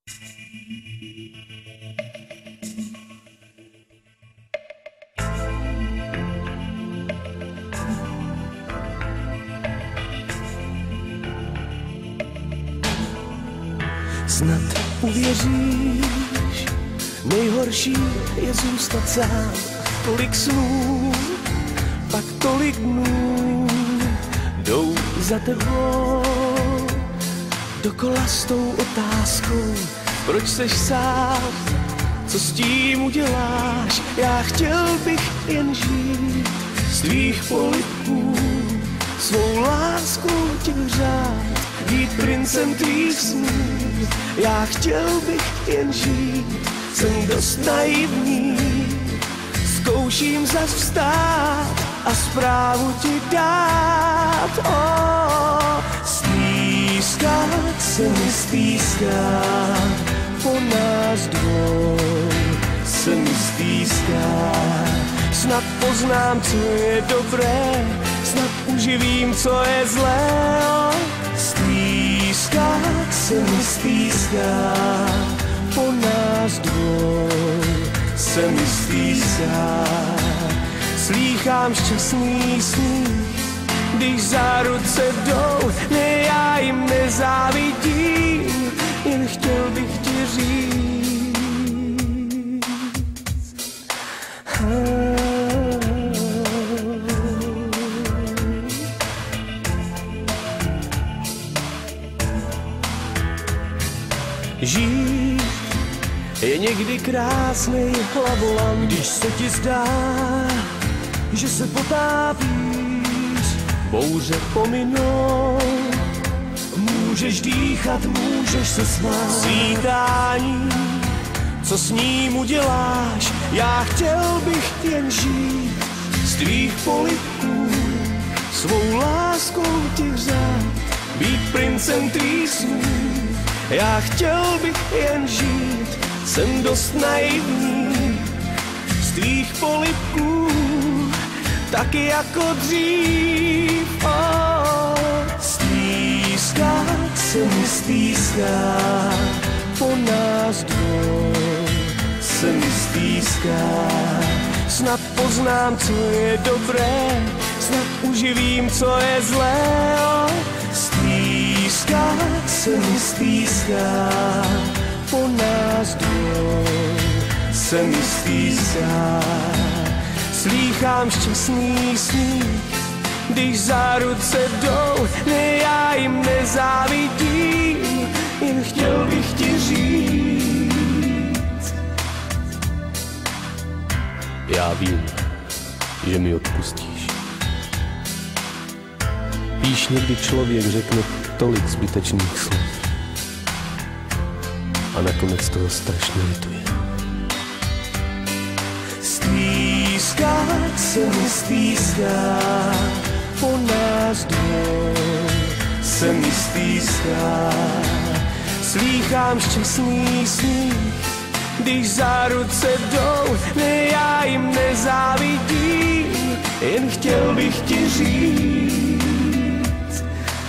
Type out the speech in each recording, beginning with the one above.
Snad uvěříš, nejhorší je zůstat sám. Tolik snů, pak tolik dnů jdou za tebou dokola s tou otázkou, proč seš sám, co s tím uděláš. Já chtěl bych jen žít z tvých polibků, svou láskou tě hřát, být princem tvých snů. Já chtěl bych jen žít, jsem dost naivní, zkouším zas vstát a zprávu ti dát. Stýskat se mi stýská, po nás dvou se mi stýská. Snad poznám, co je dobré, snad uživím, co je zlé. Stýskat se mi stýská, po nás dvou se mi stýská. Slýchám šťastný smích, když za ruce jdou, ne, já jim nezávidím, jen chtěl bych ti říct. Žít je někdy krásnej hlavolam, když se ti zdá, že se potápíš, bouře pominou. Můžeš dýchat, můžeš se smát, svítání, co s ním uděláš. Já chtěl bych jen žít z tvých polibků, svou láskou tě hřát, být princem tvých snů. Já chtěl bych jen žít, jsem dost naivní, z tvých polibků, taky jako dřív. Stýskat se mi stýská, po nás dvou se mi stýská. Snad poznám, co je dobré, snad uživím, co je zlé. Stýskat se mi stýská, po nás dvou se mi stýská. Slýchám šťastný smích, když za ruce jdou, ne, já jim nezávidím, jen chtěl bych ti říct. Já vím, že mi odpustíš. Víš, někdy člověk řekne tolik zbytečných slov a nakonec toho strašně lituje. Stýskat se mi stýská, po nás dvou se mi stýská. Slýchám šťastný smích, když za ruce jdou, ne, já jim nezávidím, jen chtěl bych ti říct.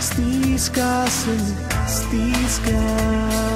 Stýská se mi, stýská.